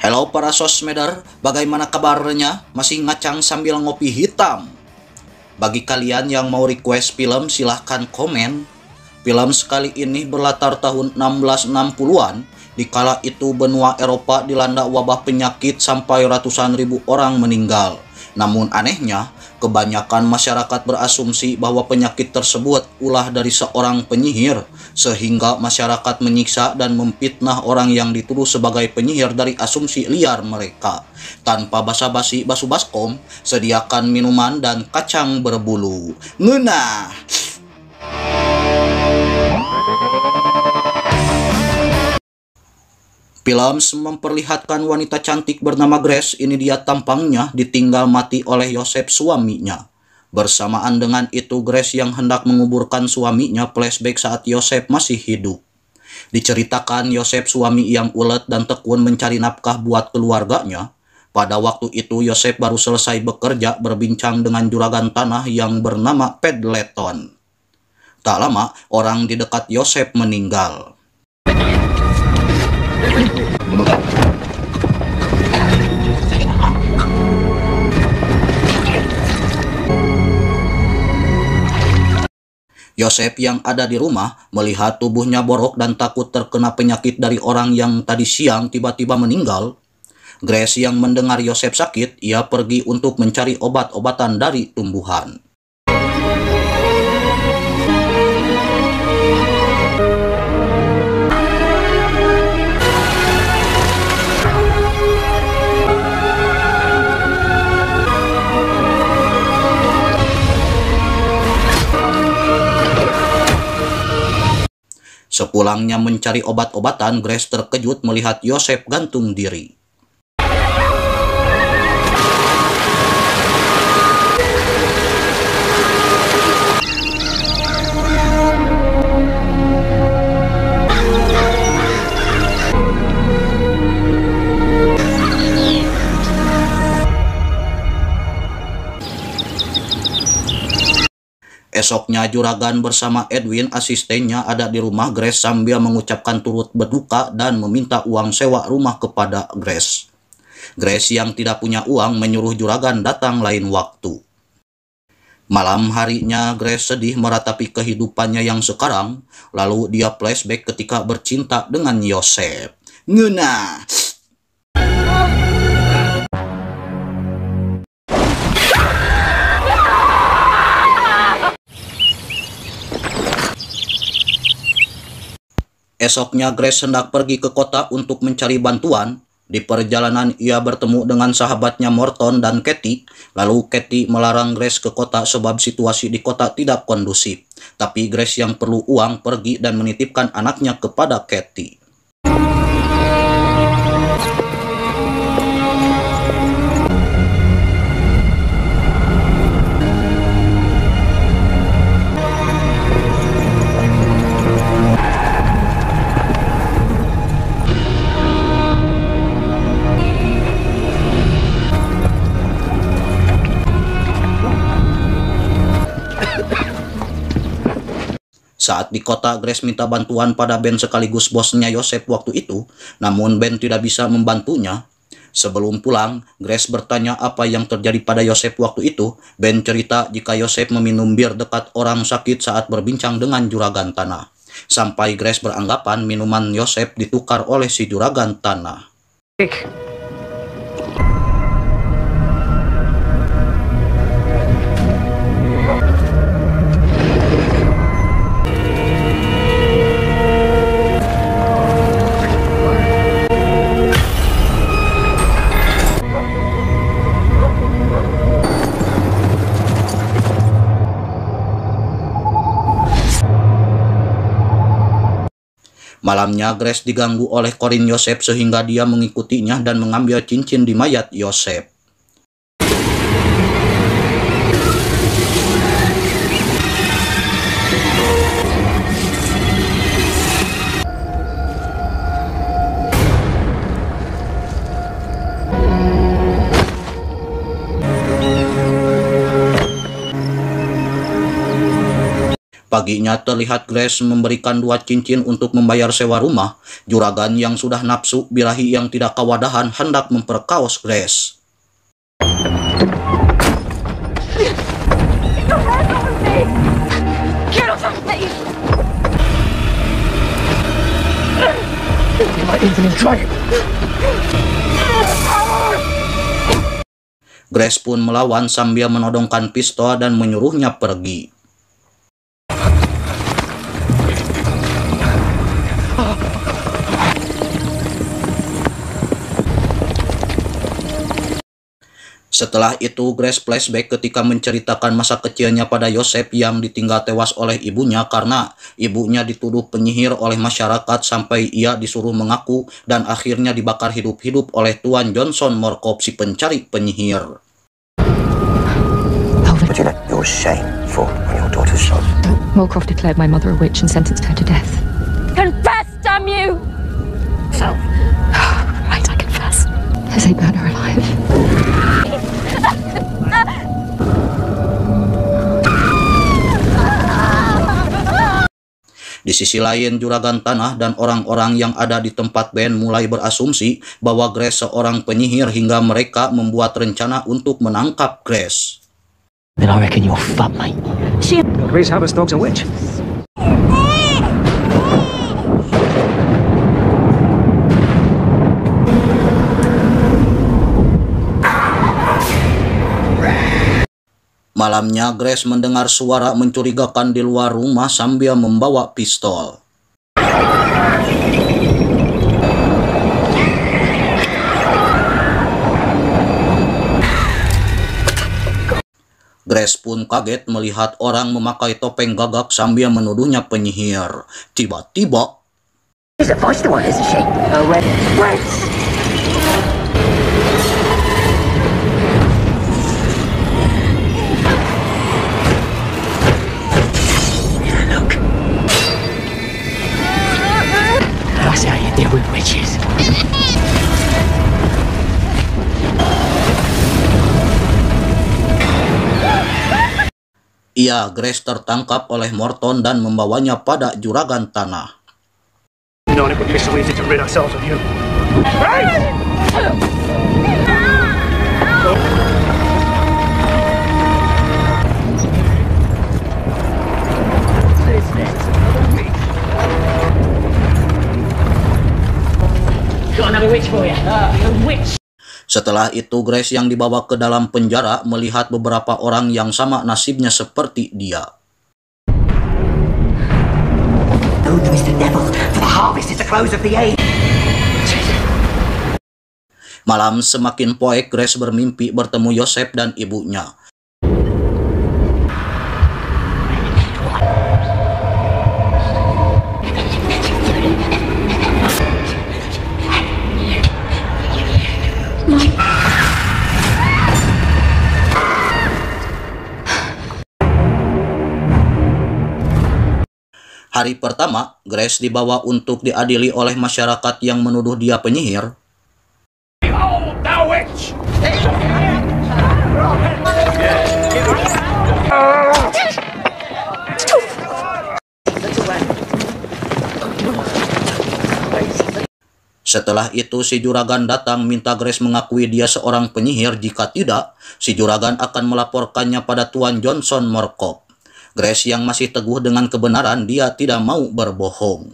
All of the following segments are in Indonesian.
Halo para sosmeder, bagaimana kabarnya? Masih ngacang sambil ngopi hitam? Bagi kalian yang mau request film, silahkan komen. Film sekali ini berlatar tahun 1660-an, dikala itu benua Eropa dilanda wabah penyakit sampai ratusan ribu orang meninggal. Namun anehnya, kebanyakan masyarakat berasumsi bahwa penyakit tersebut ulah dari seorang penyihir, sehingga masyarakat menyiksa dan memfitnah orang yang dituduh sebagai penyihir dari asumsi liar mereka. Tanpa basa-basi basu baskom, sediakan minuman dan kacang berbulu. Ngeunah! Film memperlihatkan wanita cantik bernama Grace. Ini dia tampangnya ditinggal mati oleh Yosef suaminya. Bersamaan dengan itu, Grace yang hendak menguburkan suaminya flashback saat Yosef masih hidup. Diceritakan Yosef suami yang ulet dan tekun mencari nafkah buat keluarganya. Pada waktu itu Yosef baru selesai bekerja berbincang dengan juragan tanah yang bernama Pedleton. Tak lama, orang di dekat Yosef meninggal. Yosef yang ada di rumah melihat tubuhnya borok dan takut terkena penyakit dari orang yang tadi siang tiba-tiba meninggal. Grace yang mendengar Yosef sakit, ia pergi untuk mencari obat-obatan dari tumbuhan. Sepulangnya mencari obat-obatan, Grace terkejut melihat Yosef gantung diri. Esoknya juragan bersama Edwin asistennya ada di rumah Grace sambil mengucapkan turut berduka dan meminta uang sewa rumah kepada Grace. Grace yang tidak punya uang menyuruh juragan datang lain waktu. Malam harinya Grace sedih meratapi kehidupannya yang sekarang, lalu dia flashback ketika bercinta dengan Yosef. Ngeunah! Esoknya Grace hendak pergi ke kota untuk mencari bantuan. Di perjalanan ia bertemu dengan sahabatnya Morton dan Katie. Lalu Katie melarang Grace ke kota sebab situasi di kota tidak kondusif. Tapi Grace yang perlu uang pergi dan menitipkan anaknya kepada Katie. Saat di kota, Grace minta bantuan pada Ben sekaligus bosnya Yosef waktu itu, namun Ben tidak bisa membantunya. Sebelum pulang, Grace bertanya apa yang terjadi pada Yosef waktu itu. Ben cerita jika Yosef meminum bir dekat orang sakit saat berbincang dengan juragan tanah. Sampai Grace beranggapan minuman Yosef ditukar oleh si juragan tanah. Malamnya Grace diganggu oleh Corin Yosef sehingga dia mengikutinya dan mengambil cincin di mayat Yosef. Paginya terlihat Grace memberikan 2 cincin untuk membayar sewa rumah. Juragan yang sudah nafsu birahi yang tidak kewadahan hendak memperkaos Grace. Grace pun melawan sambil menodongkan pistol dan menyuruhnya pergi. Setelah itu Grace flashback ketika menceritakan masa kecilnya pada Joseph yang ditinggal tewas oleh ibunya karena ibunya dituduh penyihir oleh masyarakat sampai ia disuruh mengaku dan akhirnya dibakar hidup-hidup oleh Tuan Johnson Morkop si pencari penyihir. What you let your shame fall on your daughter's shoulder? Morkov declared my mother a witch and sentenced her to death. Confess, damn you! So, Right, I confess. As they burn her alive. Di sisi lain, Juragan Tanah dan orang-orang yang ada di tempat Ben mulai berasumsi bahwa Grace seorang penyihir hingga mereka membuat rencana untuk menangkap Grace. then I reckon you're fucked, mate. Grace Haverstock's a witch. Malamnya, Grace mendengar suara mencurigakan di luar rumah sambil membawa pistol. Grace pun kaget melihat orang memakai topeng gagak sambil menuduhnya penyihir. Tiba-tiba, She's a feisty one, isn't she? A red witch. Look. That's how you deal with witches. Grace tertangkap oleh Morton dan membawanya pada Juragan Tanah. Known it would be so easy to rid ourselves of you. Got another witch for you. A witch. Setelah itu, Grace yang dibawa ke dalam penjara melihat beberapa orang yang sama nasibnya seperti dia. Who is the devil? For the harvest is the close of the age. Malam semakin poek, Grace bermimpi bertemu Joseph dan ibunya. Hari pertama, Grace dibawa untuk diadili oleh masyarakat yang menuduh dia penyihir. Behold the witch! Setelah itu, si Juragan datang minta Grace mengakui dia seorang penyihir. Jika tidak, si Juragan akan melaporkannya pada Tuan Johnson Morkop. Grace yang masih teguh dengan kebenaran, dia tidak mau berbohong.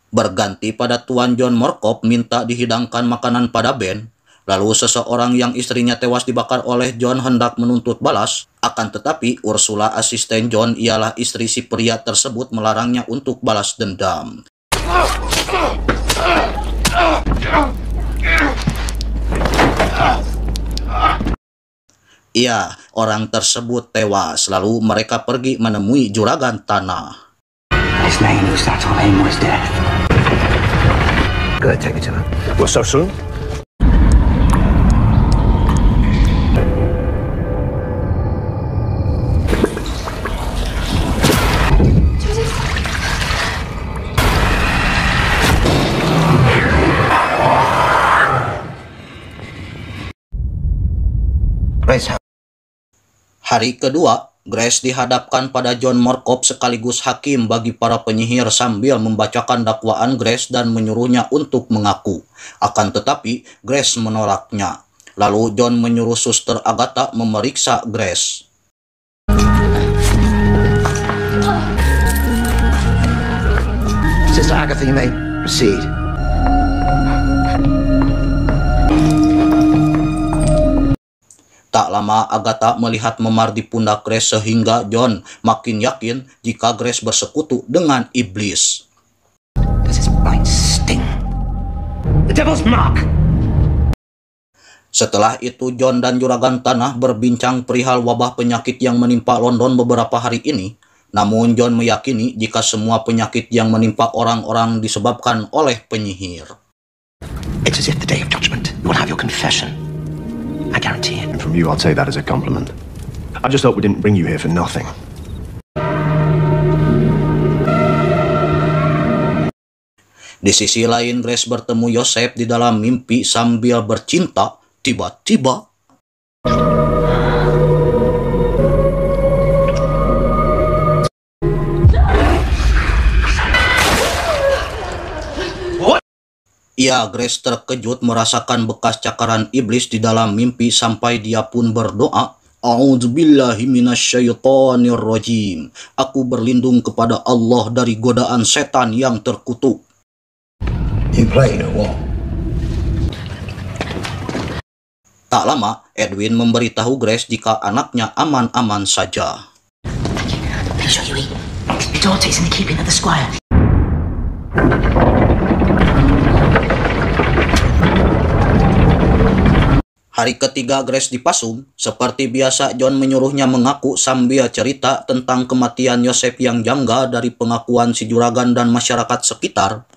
Berganti pada Tuan John Morkop minta dihidangkan makanan pada Ben. Lalu seseorang yang istrinya tewas dibakar oleh John hendak menuntut balas. Akan tetapi Ursula, asisten John, ialah istri si pria tersebut, melarangnya untuk balas dendam. Orang tersebut tewas. Lalu mereka pergi menemui Juragan Tanah. His name was that on him was death. Good, take it to him. Well, so soon? Hari kedua, Grace dihadapkan pada John Morkop sekaligus hakim bagi para penyihir sambil membacakan dakwaan Grace dan menyuruhnya untuk mengaku. Akan tetapi, Grace menolaknya. Lalu John menyuruh Suster Agatha memeriksa Grace. Sister Agatha, you may proceed. Tak lama Agatha melihat memar di pundak Grace sehingga John makin yakin jika Grace bersekutu dengan iblis. Does his bite sting? The devil's mark! Setelah itu John dan Juragan Tanah berbincang perihal wabah penyakit yang menimpa London beberapa hari ini. Namun John meyakini jika semua penyakit yang menimpa orang-orang disebabkan oleh penyihir. It's as if the day of judgment you will have your confession. I guarantee it. And from you, I'll take that as a compliment. I just hope we didn't bring you here for nothing. Di sisi lain, Grace bertemu Joseph di dalam mimpi sambil bercinta. Tiba-tiba, Grace terkejut merasakan bekas cakaran iblis di dalam mimpi sampai dia pun berdoa, A'udzubillahi minasyaitonirrajim. Aku berlindung kepada Allah dari godaan setan yang terkutuk. You played or what? Tak lama, Edwin memberitahu Grace jika anaknya aman-aman saja. Make sure you eat. Daughter's in the keeping of the squire. Hari ketiga Grace dipasung, seperti biasa John menyuruhnya mengaku sambil cerita tentang kematian Joseph yang janggal dari pengakuan si juragan dan masyarakat sekitar.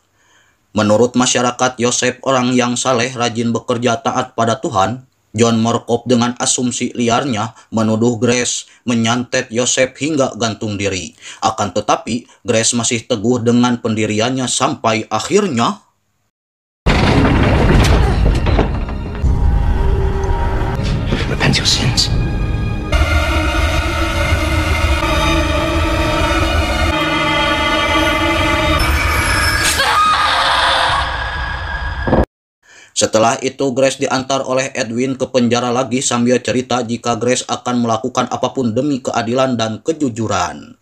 Menurut masyarakat, Joseph orang yang saleh, rajin bekerja, taat pada Tuhan. John Morkop dengan asumsi liarnya menuduh Grace menyantet Joseph hingga gantung diri. Akan tetapi, Grace masih teguh dengan pendiriannya sampai akhirnya Repent your sins. Setelah itu Grace diantar oleh Edwin ke penjara lagi sambil cerita jika Grace akan melakukan apapun demi keadilan dan kejujuran.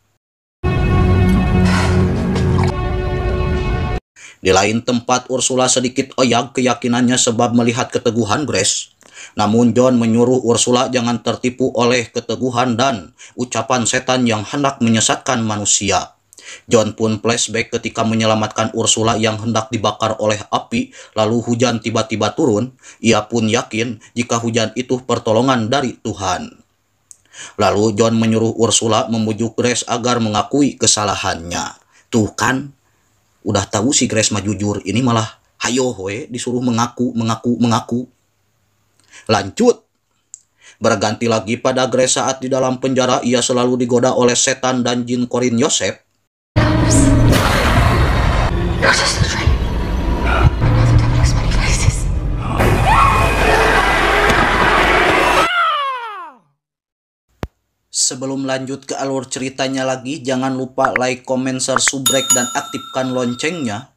Di lain tempat, Ursula sedikit oyak keyakinannya sebab melihat keteguhan Grace. Namun John menyuruh Ursula jangan tertipu oleh keteguhan dan ucapan setan yang hendak menyesatkan manusia. John pun flashback ketika menyelamatkan Ursula yang hendak dibakar oleh api, lalu hujan tiba-tiba turun. Ia pun yakin jika hujan itu pertolongan dari Tuhan. Lalu John menyuruh Ursula membujuk Grace agar mengakui kesalahannya. Tuh kan, udah tahu si Grace mah jujur, ini malah hayo we disuruh mengaku. Lanjut. Berganti lagi pada Grace saat di dalam penjara, ia selalu digoda oleh setan dan jin korin Joseph. Sebelum lanjut ke alur ceritanya lagi, jangan lupa like, comment, share, subrek, dan aktifkan loncengnya.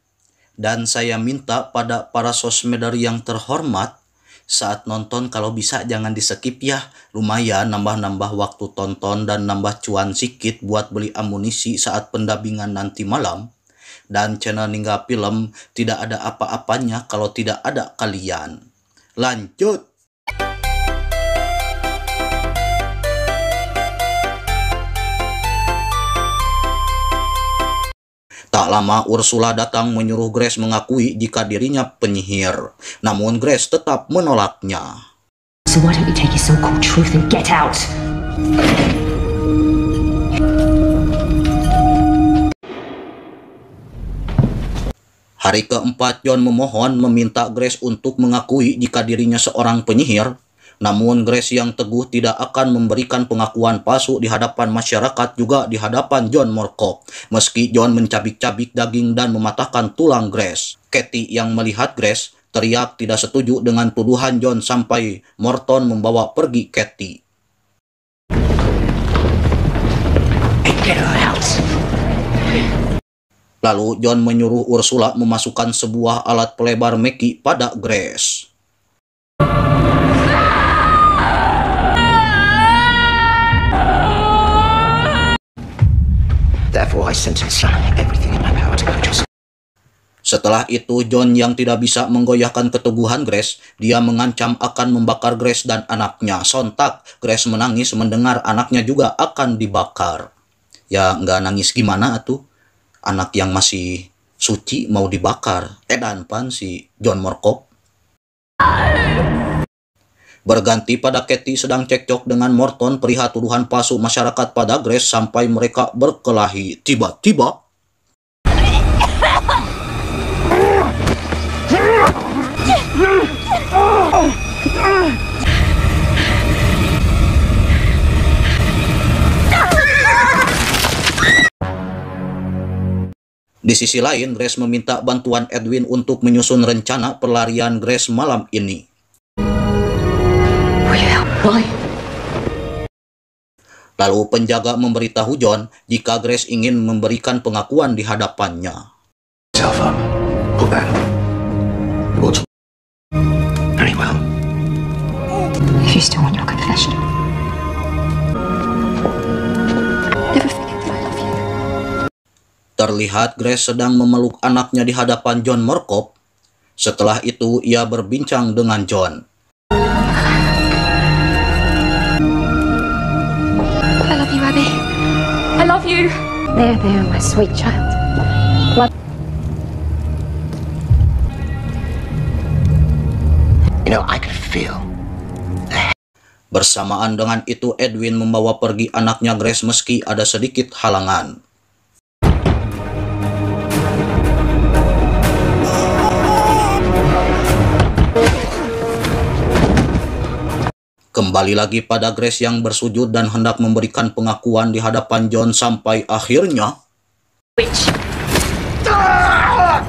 Dan saya minta pada para sosmedari yang terhormat, saat nonton kalau bisa jangan di skip ya. Lumayan nambah-nambah waktu tonton dan nambah cuan sikit buat beli amunisi saat pendabingan nanti malam. Dan channel Ningga Film tidak ada apa-apanya kalau tidak ada kalian. Lanjut. Tak lama Ursula datang menyuruh Grace mengakui jika dirinya penyihir. Namun Grace tetap menolaknya. So why don't you take your so-called truth and get out? Hari keempat, John memohon meminta Grace untuk mengakui jika dirinya seorang penyihir. Namun Grace yang teguh tidak akan memberikan pengakuan palsu di hadapan masyarakat juga di hadapan John Morkop. Meski John mencabik-cabik daging dan mematahkan tulang Grace. Katie yang melihat Grace teriak tidak setuju dengan tuduhan John sampai Morton membawa pergi Katie. Get her out. Lalu John menyuruh Ursula memasukkan sebuah alat pelebar Meki pada Grace. Therefore, I sentence everything in my power to guide your. Setelah itu, John yang tidak bisa menggoyahkan keteguhan Grace, dia mengancam akan membakar Grace dan anaknya. Sontak, Grace menangis mendengar anaknya juga akan dibakar. Ya, nggak nangis gimana atuh? Anak yang masih suci mau dibakar. Edan pan si John Moorcock. Berganti pada Katie sedang cekcok dengan Morton perihal tuduhan palsu masyarakat pada Grace sampai mereka berkelahi. Tiba-tiba, di sisi lain, Grace meminta bantuan Edwin untuk menyusun rencana pelarian Grace malam ini. Lalu penjaga memberitahu John jika Grace ingin memberikan pengakuan di hadapannya. Yourself up. Pull that. Very well. If you still want your confession, never forget that I love you. Terlihat Grace sedang memeluk anaknya di hadapan John Moorcock. Setelah itu, ia berbincang dengan John. I love you, Abby. I love you. There, my sweet child. You know, I could feel. Bersamaan dengan itu, Edwin membawa pergi anaknya Grace meski ada sedikit halangan. Kembali lagi pada Grace yang bersujud dan hendak memberikan pengakuan di hadapan John sampai akhirnya Witch. A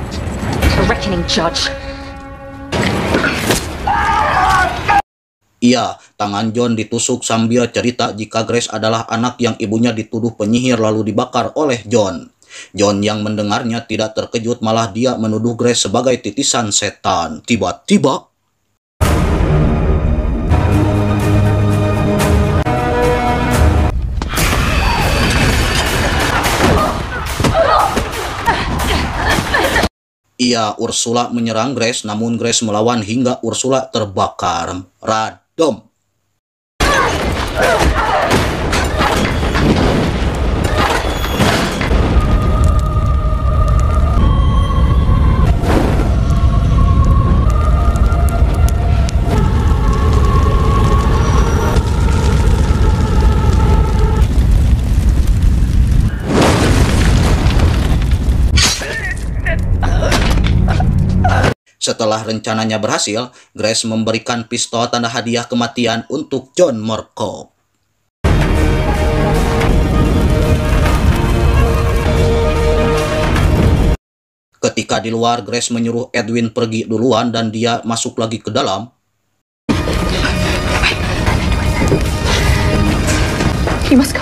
reckoning judge. Iya, tangan John ditusuk sambil cerita jika Grace adalah anak yang ibunya dituduh penyihir lalu dibakar oleh John. John yang mendengarnya tidak terkejut, malah dia menuduh Grace sebagai titisan setan. Tiba-tiba, iya, Ursula menyerang Grace, namun Grace melawan hingga Ursula terbakar. Radom. Setelah rencananya berhasil, Grace memberikan pistol tanda hadiah kematian untuk John Moorcock. Ketika di luar, Grace menyuruh Edwin pergi duluan dan dia masuk lagi ke dalam. You must go.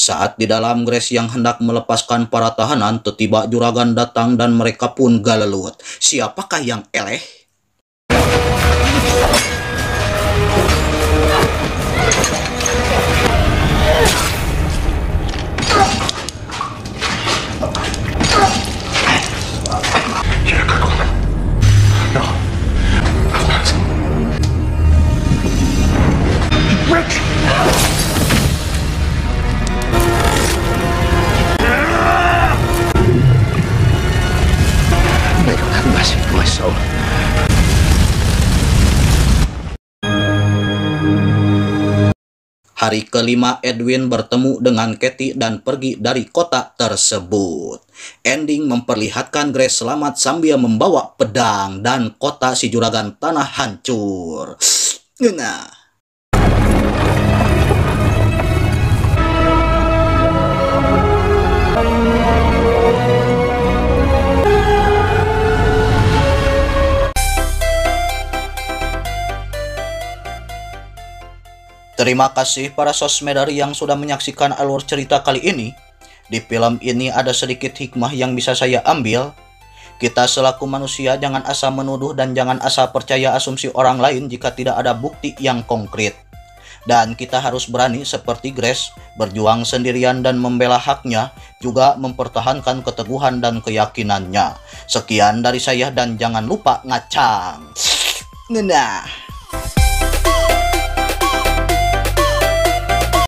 Saat di dalam, Grace yang hendak melepaskan para tahanan, tiba-tiba juragan datang dan mereka pun galelut. Siapakah yang eleh? You're a good woman. No. I'm not. Rick! May God have mercy on my soul. Hari kelima, Edwin bertemu dengan Katie dan pergi dari kota tersebut. Ending memperlihatkan Grace selamat sambil membawa pedang dan kota si juragan tanah hancur. Nah. Terima kasih para sosmedari yang sudah menyaksikan alur cerita kali ini. Di film ini ada sedikit hikmah yang bisa saya ambil. Kita selaku manusia jangan asal menuduh dan jangan asal percaya asumsi orang lain jika tidak ada bukti yang konkret. Dan kita harus berani seperti Grace, berjuang sendirian dan membela haknya, juga mempertahankan keteguhan dan keyakinannya. Sekian dari saya dan jangan lupa ngacang. Nah.